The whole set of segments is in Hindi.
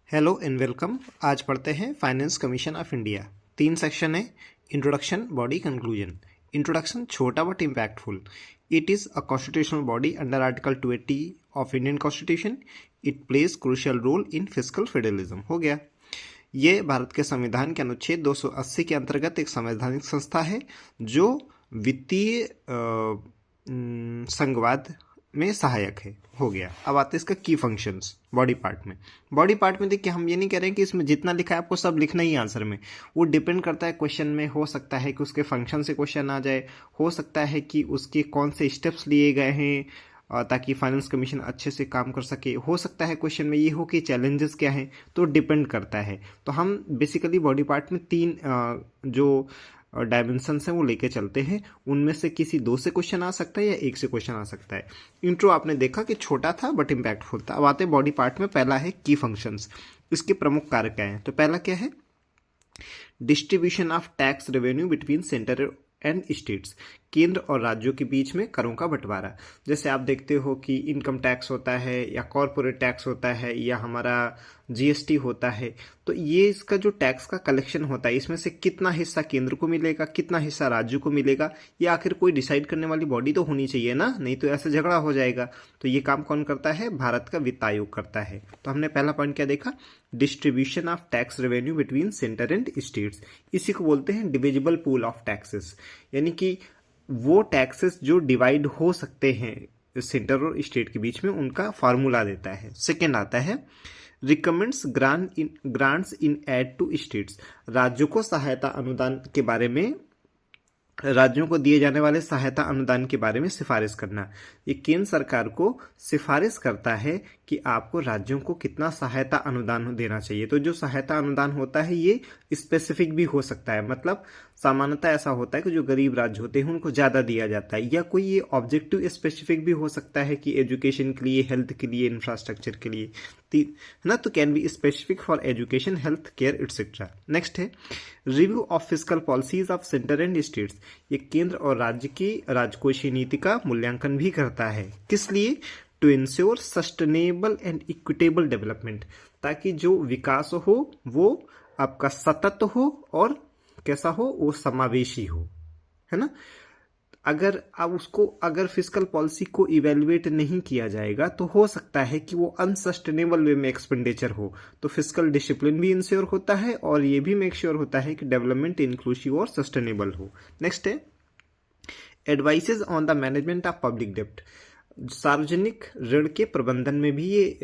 Hello and welcome. आज पढ़ते हैं finance commission of India. 3 section है। Introduction, body, conclusion. इंट्रोडक्शन छोटा but impactful. It is a constitutional body under article 280 of Indian constitution. It plays crucial role in fiscal federalism. हो गया। ये भारत के संविधान के अनुच्छेद 280 के अंतर्गत एक संवैधानिक संस्था है जो वित्तीय संघवाद में सहायक है। हो गया। अब आते हैं इसका की फंक्शंस बॉडी पार्ट में। बॉडी पार्ट में देखिए, हम ये नहीं कह रहे हैं कि इसमें जितना लिखा है आपको सब लिखना ही आंसर में। वो डिपेंड करता है क्वेश्चन में। हो सकता है कि उसके फंक्शन से क्वेश्चन आ जाए, हो सकता है कि उसके कौन से स्टेप्स लिए गए हैं ताकि फाइनेंस कमीशन अच्छे से काम कर सके। हो सकता है क्वेश्चन में ये हो कि चैलेंजेस क्या हैं, तो डिपेंड करता है। तो हम बेसिकली बॉडी पार्ट में 3 जो डायमेंशंस हैं वो लेके चलते हैं। उनमें से किसी 2 से क्वेश्चन आ सकता है या 1 से क्वेश्चन आ सकता है। इंट्रो आपने देखा कि छोटा था बट इम्पैक्टफुल था। अब आते हैं बॉडी पार्ट में। पहला है की फंक्शंस। इसके प्रमुख कार्य क्या हैं? तो पहला क्या है? Distribution of tax revenue between centre and states. केंद्र और राज्यों के बीच में करों का बंटवारा। जैसे आप देखते हो कि इनकम टैक्स होता है या कॉरपोरेट टैक्स होता है या हमारा जीएसटी होता है, तो ये इसका जो टैक्स का कलेक्शन होता है इसमें से कितना हिस्सा केंद्र को मिलेगा, कितना हिस्सा राज्यों को मिलेगा, ये आखिर कोई डिसाइड करने वाली बॉडी तो होनी चाहिए ना, नहीं तो ऐसे झगड़ा हो जाएगा। तो ये काम कौन करता है? भारत का वित्त आयोग करता है। तो हमने पहला पॉइंट क्या देखा? Distribution of tax revenue between centre and states. इसी को बोलते हैं डिविजिबल पूल ऑफ टैक्सेस, यानी कि वो टैक्सेस जो डिवाइड हो सकते हैं सेंटर और स्टेट के बीच में, उनका फार्मूला देता है। सेकेंड आता है recommends grants in aid to states. राज्यों को सहायता अनुदान के बारे में, राज्यों को दिए जाने वाले सहायता अनुदान के बारे में सिफारिश करना। ये केंद्र सरकार को सिफारिश करता है कि आपको राज्यों को कितना सहायता अनुदान देना चाहिए। तो जो सहायता अनुदान होता है ये स्पेसिफिक भी हो सकता है, मतलब सामान्यतः ऐसा होता है कि जो गरीब राज्य होते हैं उनको ज़्यादा दिया जाता है, या कोई ये ऑब्जेक्टिव स्पेसिफिक भी हो सकता है कि एजुकेशन के लिए, हेल्थ के लिए, इंफ्रास्ट्रक्चर के लिए, है ना। तो can be specific for education, health care etcetera. Next है review of fiscal policies of centre and states. ये केंद्र और राज्य की राजकोषीय नीति का मूल्यांकन भी करता है। किस लिए? To ensure sustainable and equitable development, ताकि जो विकास हो वो आपका सतत हो और कैसा हो, वो समावेशी हो, है ना। अगर आप उसको, अगर फिस्कल पॉलिसी को इवेल्युएट नहीं किया जाएगा तो हो सकता है कि वो अनसस्टेनेबल वे में एक्सपेंडिचर हो। तो फिस्कल डिसिप्लिन भी इंश्योर होता है और ये भी मेक श्योर होता है कि डेवलपमेंट इंक्लूसिव और सस्टेनेबल हो। नेक्स्ट है advices on the management of public डेब्ट। सार्वजनिक ऋण के प्रबंधन में भी ये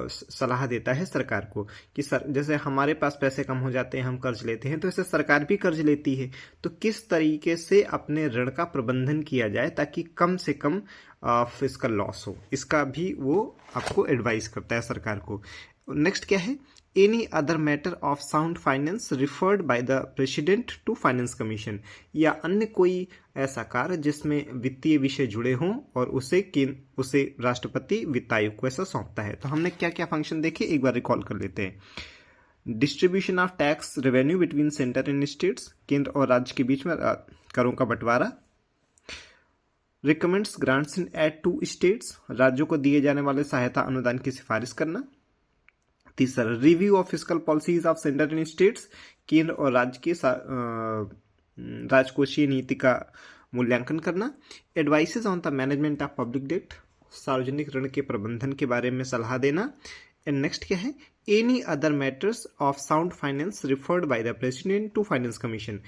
सलाह देता है सरकार को कि जैसे हमारे पास पैसे कम हो जाते हैं, हम कर्ज लेते हैं, तो ऐसे सरकार भी कर्ज लेती है। तो किस तरीके से अपने ऋण का प्रबंधन किया जाए ताकि कम से कम फिस्कल लॉस हो, इसका भी वो आपको एडवाइस करता है सरकार को। नेक्स्ट क्या है? Any other matter of sound finance referred by the president to finance commission. या अन्य कोई ऐसा कार्य जिसमें वित्तीय विषय जुड़े हों और उसे राष्ट्रपति वित्त आयोग को ऐसा सौंपता है। तो हमने क्या क्या फंक्शन देखे, एक बार रिकॉल कर लेते हैं। Distribution of tax revenue between centre and states, केंद्र और राज्य के बीच में करों का बंटवारा। Recommends grants in aid to states, राज्यों को दिए जाने वाले सहायता अनुदान की सिफारिश करना। तीसरा review of fiscal policies of centre and states, केंद्र और राज्य के राजकोषीय नीति का मूल्यांकन करना। Advices on the management of public debt, सार्वजनिक ऋण के प्रबंधन के बारे में सलाह देना। एंड नेक्स्ट क्या है? Any other matters of sound finance referred by the president to finance commission.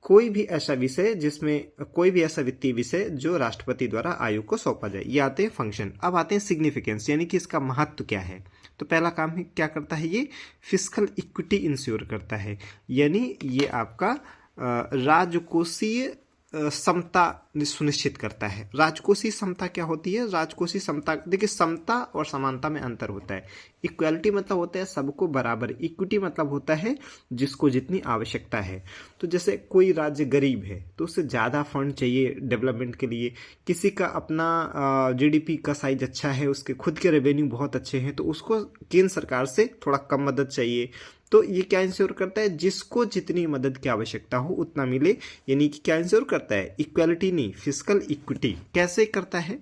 कोई भी ऐसा विषय जिसमें कोई भी ऐसा वित्तीय विषय जो राष्ट्रपति द्वारा आयोग को सौंपा जाए। ये आते हैं फंक्शन। अब आते हैं सिग्निफिकेंस, यानी कि इसका महत्व क्या है। तो पहला काम है, क्या करता है ये? फिस्कल इक्विटी इंश्योर करता है, यानी ये आपका राजकोषीय समता सुनिश्चित करता है। राजकोषीय समता क्या होती है? राजकोषीय समता, देखिए समता और समानता में अंतर होता है। इक्वालिटी मतलब होता है सबको बराबर, इक्विटी मतलब होता है जिसको जितनी आवश्यकता है। तो जैसे कोई राज्य गरीब है तो उसे ज़्यादा फंड चाहिए डेवलपमेंट के लिए, किसी का अपना जीडीपी का साइज अच्छा है, उसके खुद के रेवेन्यू बहुत अच्छे हैं, तो उसको केंद्र सरकार से थोड़ा कम मदद चाहिए। तो ये क्या इंश्योर करता है? जिसको जितनी मदद की आवश्यकता हो उतना मिले, यानी कि क्या इंश्योर करता है? इक्वालिटी नहीं, फिस्कल इक्विटी। कैसे करता है?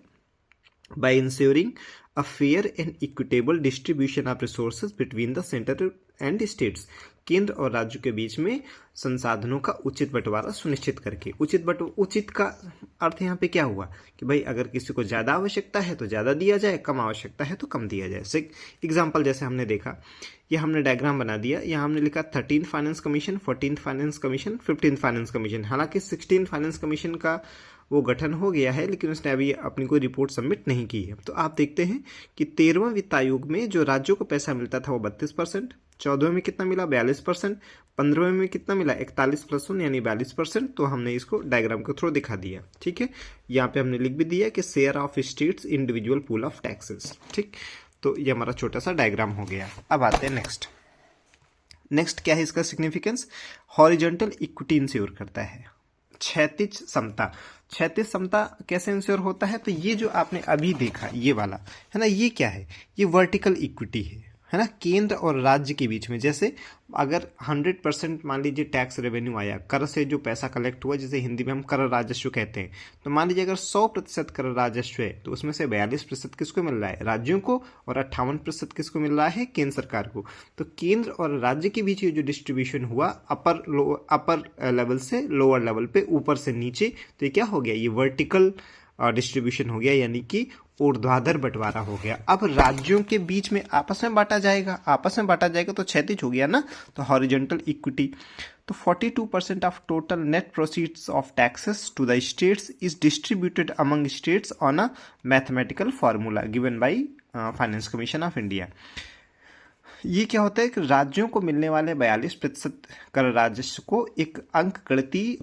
By insuring a fair and equitable distribution of resources between the centre and states, केंद्र और राज्यों के बीच में संसाधनों का उचित बंटवारा सुनिश्चित करके। उचित का अर्थ यहाँ पे क्या हुआ कि भाई अगर किसी को ज़्यादा आवश्यकता है तो ज़्यादा दिया जाए, कम आवश्यकता है तो कम दिया जाए। एग्जाम्पल जैसे हमने देखा, ये हमने डायग्राम बना दिया, यहाँ हमने लिखा 13th finance commission, 14th finance commission, 15th finance commission. हालांकि 16th फाइनेंस कमीशन का वो गठन हो गया है, लेकिन उसने अभी अपनी कोई रिपोर्ट सबमिट नहीं की है। तो आप देखते हैं कि 13वां वित्त आयोग में जो राज्यों को पैसा मिलता था वो 32%, 14वें में कितना मिला 42%, 15वें में कितना मिला 41+1 यानी 42%। तो हमने इसको डायग्राम के थ्रू दिखा दिया। ठीक है, यहाँ पे हमने लिख भी दिया कि share of states individual pool of taxes. ठीक, तो ये हमारा छोटा सा डायग्राम हो गया। अब आते हैं नेक्स्ट क्या है इसका सिग्निफिकेंस? हॉरिजॉन्टल इक्विटी इंश्योर करता है। क्षैतिज समता कैसे इंश्योर होता है? तो ये जो आपने अभी देखा ये वाला है ना, ये क्या है? ये वर्टिकल इक्विटी है ना, केंद्र और राज्य के बीच में। जैसे अगर 100% मान लीजिए टैक्स रेवेन्यू आया, कर से जो पैसा कलेक्ट हुआ, जिसे हिंदी में हम कर राजस्व कहते हैं, तो मान लीजिए अगर 100% कर राजस्व है तो उसमें से 42% किसको मिल रहा है? राज्यों को, और 58% किसको मिल रहा है? केंद्र सरकार को। तो केंद्र और राज्य के बीच ये जो डिस्ट्रीब्यूशन हुआ अपर लेवल से लोअर लेवल पे, ऊपर से नीचे, तो ये क्या हो गया? ये वर्टिकल डिस्ट्रीब्यूशन हो गया, यानी कि ऊर्ध्वाधर बंटवारा हो गया। अब राज्यों के बीच में आपस में बांटा जाएगा तो क्षैतिज हो गया ना, तो हॉरिजॉन्टल इक्विटी। तो 42% of total net proceeds of taxes to the states is distributed among states on a mathematical formula given by finance commission of India. ये क्या होता है कि राज्यों को मिलने वाले 42% कर राजस्व को एक अंक गणितीय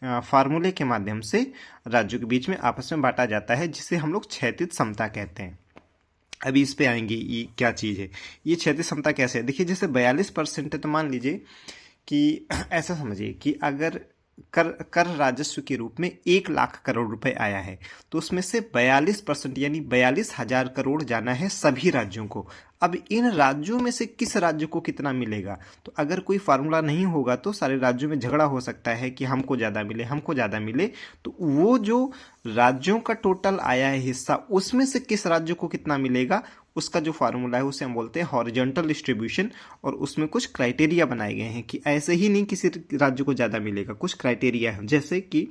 फार्मूले के माध्यम से राज्यों के बीच में आपस में बांटा जाता है, जिसे हम लोग क्षैतिज समता कहते हैं। अभी इस पे आएंगे ये क्या चीज़ है। ये क्षैतिज समता कैसे है? देखिए, जैसे 42% है तो मान लीजिए कि ऐसा समझिए कि अगर कर राजस्व के रूप में 1 लाख करोड़ रुपए आया है, तो उसमें से 42% यानी 42,000 करोड़ जाना है सभी राज्यों को। अब इन राज्यों में से किस राज्य को कितना मिलेगा? तो अगर कोई फार्मूला नहीं होगा तो सारे राज्यों में झगड़ा हो सकता है कि हमको ज़्यादा मिले। तो वो जो राज्यों का टोटल आया है हिस्सा, उसमें से किस राज्य को कितना मिलेगा, उसका जो फार्मूला है उसे हम बोलते हैं हॉरिजॉन्टल डिस्ट्रीब्यूशन। और उसमें कुछ क्राइटेरिया बनाए गए हैं कि ऐसे ही नहीं किसी राज्य को ज़्यादा मिलेगा, कुछ क्राइटेरिया है। जैसे कि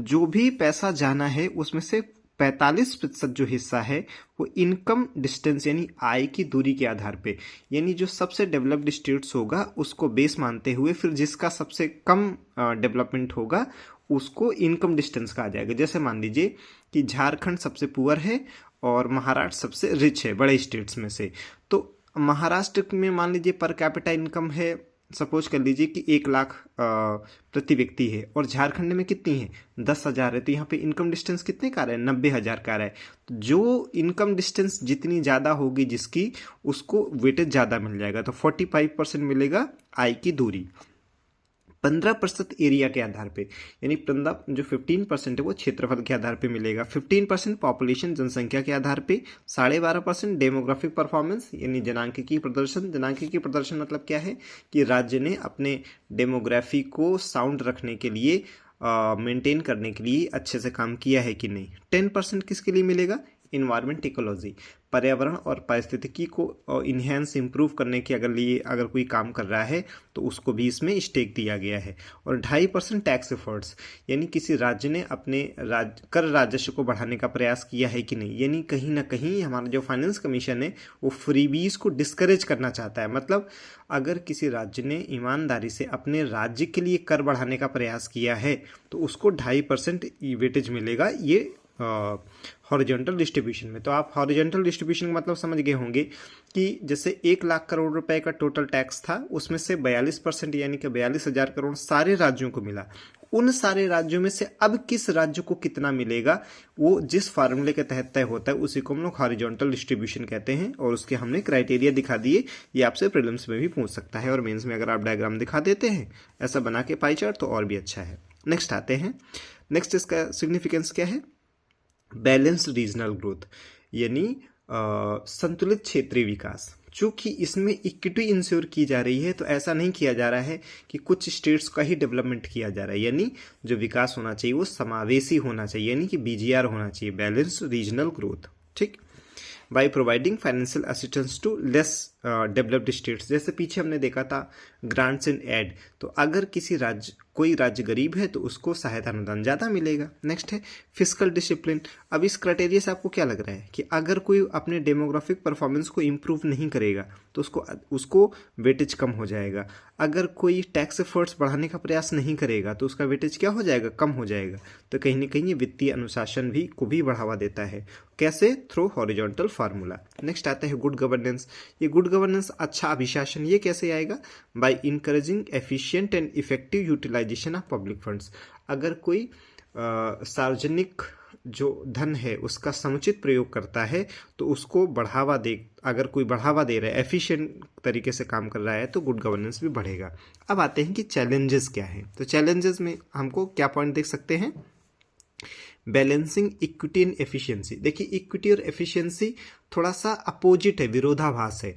जो भी पैसा जाना है उसमें से 45% जो हिस्सा है वो इनकम डिस्टेंस यानी आय की दूरी के आधार पे, यानी जो सबसे डेवलप्ड स्टेट्स होगा उसको बेस मानते हुए फिर जिसका सबसे कम डेवलपमेंट होगा उसको इनकम डिस्टेंस कहा जाएगा। जैसे मान लीजिए कि झारखंड सबसे पुअर है और महाराष्ट्र सबसे रिच है बड़े स्टेट्स में से। तो महाराष्ट्र में मान लीजिए पर कैपिटा इनकम है, सपोज कर लीजिए कि 1 लाख प्रति व्यक्ति है, और झारखंड में कितनी है 10,000 है, तो यहाँ पे इनकम डिस्टेंस कितने का रहा है 90,000 का रहा है। तो जो इनकम डिस्टेंस जितनी ज़्यादा होगी जिसकी, उसको वेटेज ज़्यादा मिल जाएगा। तो 45% मिलेगा आय की दूरी। 15% एरिया के आधार पे, यानी 15% है वो क्षेत्रफल के आधार पे मिलेगा। 15% पॉपुलेशन जनसंख्या के आधार पे। 12.5% डेमोग्राफिक परफॉर्मेंस यानी जनांकिकी प्रदर्शन मतलब क्या है कि राज्य ने अपने डेमोग्राफी को साउंड रखने के लिए, मेंटेन करने के लिए अच्छे से काम किया है कि नहीं। 10% किसके लिए मिलेगा? इन्वायरमेंट इकोलॉजी, पर्यावरण और पारिस्थितिकी को इन्हेंस इंप्रूव करने के अगर कोई काम कर रहा है तो उसको भी इसमें स्टेक दिया गया है। और 2.5% टैक्स एफर्ट्स, यानी किसी राज्य ने अपने कर राजस्व को बढ़ाने का प्रयास किया है कि नहीं, यानी कहीं ना कहीं हमारा जो फाइनेंस कमीशन है वो फ्रीबीज को डिस्करेज करना चाहता है। मतलब अगर किसी राज्य ने ईमानदारी से अपने राज्य के लिए कर बढ़ाने का प्रयास किया है तो उसको 2.5% वेटेज मिलेगा ये हॉरिजॉन्टल डिस्ट्रीब्यूशन में। तो आप हॉरिजॉन्टल डिस्ट्रीब्यूशन का मतलब समझ गए होंगे कि जैसे 1 लाख करोड़ रुपए का टोटल टैक्स था, उसमें से 42% यानी कि 42,000 करोड़ सारे राज्यों को मिला। उन सारे राज्यों में से अब किस राज्य को कितना मिलेगा वो जिस फार्मूले के तहत तय होता है उसी को हम लोग हॉरिजॉन्टल डिस्ट्रीब्यूशन कहते हैं। और उसके हमने क्राइटेरिया दिखा दिए। ये आपसे प्रीलिम्स में भी पूछ सकता है और मेंस में अगर आप डायग्राम दिखा देते हैं ऐसा बना के पाई चार्ट तो और भी अच्छा है। नेक्स्ट आते हैं। नेक्स्ट इसका सिग्निफिकेंस क्या है? बैलेंस्ड रीजनल ग्रोथ, यानी संतुलित क्षेत्रीय विकास। चूंकि इसमें इक्विटी इंश्योर की जा रही है तो ऐसा नहीं किया जा रहा है कि कुछ स्टेट्स का ही डेवलपमेंट किया जा रहा है, यानी जो विकास होना चाहिए वो समावेशी होना चाहिए, यानी कि BGR होना चाहिए, बैलेंस्ड रीजनल ग्रोथ। ठीक, by providing financial assistance to less developed states. जैसे पीछे हमने देखा था ग्रांट्स एंड एड, तो अगर कोई राज्य गरीब है तो उसको सहायता अनुदान ज़्यादा मिलेगा। नेक्स्ट है फिस्कल डिसिप्लिन। अब इस क्राइटेरिया से आपको क्या लग रहा है कि अगर कोई अपने डेमोग्राफिक परफॉर्मेंस को इम्प्रूव नहीं करेगा तो उसको वेटेज कम हो जाएगा। अगर कोई टैक्स एफर्ट्स बढ़ाने का प्रयास नहीं करेगा तो उसका वेटेज क्या हो जाएगा, कम हो जाएगा। तो कहीं ना कहीं ये वित्तीय अनुशासन को भी बढ़ावा देता है। कैसे? Through horizontal formula. नेक्स्ट आता है गुड गवर्नेंस। ये गुड गवर्नेंस, अच्छा अभिशासन, ये कैसे आएगा? By encouraging efficient and effective utilisation of public funds. अगर कोई सार्वजनिक जो धन है उसका समुचित प्रयोग करता है तो उसको बढ़ावा दे, अगर कोई बढ़ावा दे रहा है, एफिशिएंट तरीके से काम कर रहा है, तो गुड गवर्नेंस भी बढ़ेगा। अब आते हैं कि चैलेंजेस क्या है। तो चैलेंजेस में हमको क्या पॉइंट देख सकते हैं? Balancing equity and efficiency. देखिए इक्विटी और एफिशिएंसी थोड़ा सा अपोजिट है, विरोधाभास है।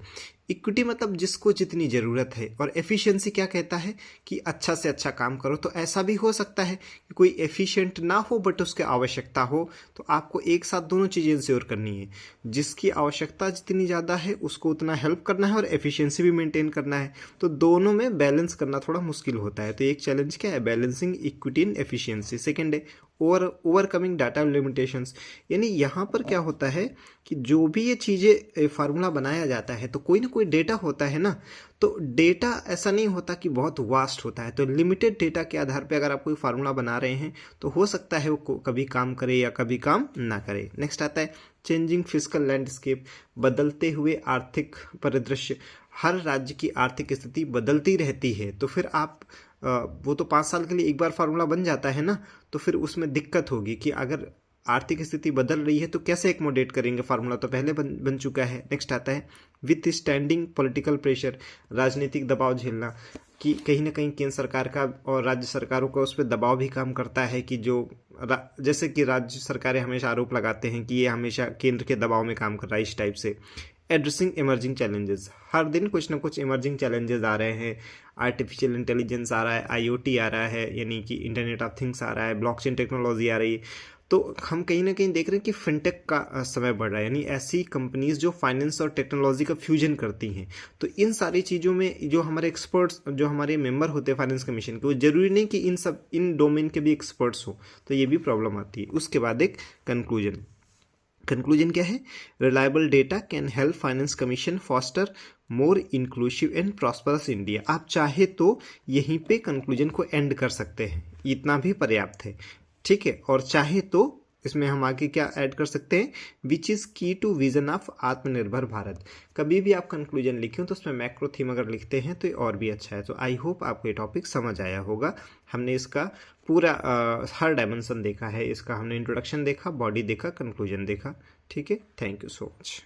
इक्विटी मतलब जिसको जितनी ज़रूरत है, और एफिशिएंसी क्या कहता है कि अच्छा से अच्छा काम करो। तो ऐसा भी हो सकता है कि कोई एफिशिएंट ना हो बट उसकी आवश्यकता हो, तो आपको एक साथ दोनों चीज़ें इंश्योर करनी है। जिसकी आवश्यकता जितनी ज़्यादा है उसको उतना हेल्प करना है और एफिशिएंसी भी मेंटेन करना है। तो दोनों में बैलेंस करना थोड़ा मुश्किल होता है। तो एक चैलेंज क्या है? Balancing equity and efficiency. Second है ओवरकमिंग डाटा लिमिटेशंस। यानी यहाँ पर क्या होता है कि जो भी ये चीज़ें फार्मूला बनाया जाता है तो कोई ना कोई डेटा होता है ना। तो डेटा ऐसा नहीं होता कि बहुत वास्ट होता है। तो लिमिटेड डेटा के आधार पे अगर आप कोई फार्मूला बना रहे हैं तो हो सकता है वो कभी काम करे या कभी काम ना करे। नेक्स्ट आता है चेंजिंग फिस्कल लैंडस्केप। बदलते हुए आर्थिक परिदृश्य। हर राज्य की आर्थिक स्थिति बदलती रहती है, तो फिर आप वो तो 5 साल के लिए एक बार फार्मूला बन जाता है ना, तो फिर उसमें दिक्कत होगी कि अगर आर्थिक स्थिति बदल रही है तो कैसे एकमोडेट करेंगे। फार्मूला तो पहले बन चुका है। नेक्स्ट आता है विथ स्टैंडिंग पॉलिटिकल प्रेशर। राजनीतिक दबाव झेलना, कि कहीं ना कहीं केंद्र सरकार का और राज्य सरकारों का उस पर दबाव भी काम करता है कि जैसे कि राज्य सरकारें हमेशा आरोप लगाते हैं कि ये हमेशा केंद्र के दबाव में काम कर रहा है, इस टाइप से। Addressing emerging challenges. हर दिन कुछ ना कुछ इमर्जिंग चैलेंजेस आ रहे हैं। आर्टिफिशियल इंटेलिजेंस आ रहा है, IoT आ रहा है, यानी कि इंटरनेट ऑफ थिंग्स आ रहा है, ब्लॉकचेन टेक्नोलॉजी आ रही है। तो हम कहीं ना कहीं देख रहे हैं कि फिनटेक का समय बढ़ रहा है, यानी ऐसी कंपनीज जो फाइनेंस और टेक्नोलॉजी का फ्यूजन करती हैं। तो इन सारी चीज़ों में जो हमारे एक्सपर्ट्स, जो हमारे मेंबर होते हैं फाइनेंस कमीशन के, वो जरूरी नहीं कि इन डोमेन के भी एक्सपर्ट्स हो, तो ये भी प्रॉब्लम आती है। उसके बाद एक कंक्लूजन क्या है? Reliable data can help finance commission foster more inclusive and prosperous India. आप चाहे तो यहीं पे कंक्लूजन को एंड कर सकते हैं, इतना भी पर्याप्त है, ठीक है। और चाहे तो इसमें हम आगे क्या ऐड कर सकते हैं? विच इज़ की टू विजन ऑफ आत्मनिर्भर भारत। कभी भी आप कंक्लूजन लिखें तो उसमें मैक्रो थीम अगर लिखते हैं तो ये और भी अच्छा है। तो आई होप आपको ये टॉपिक समझ आया होगा। हमने इसका पूरा हर डायमेंशन देखा है। इसका हमने इंट्रोडक्शन देखा, बॉडी देखा, कंक्लूजन देखा, ठीक है। Thank you so much.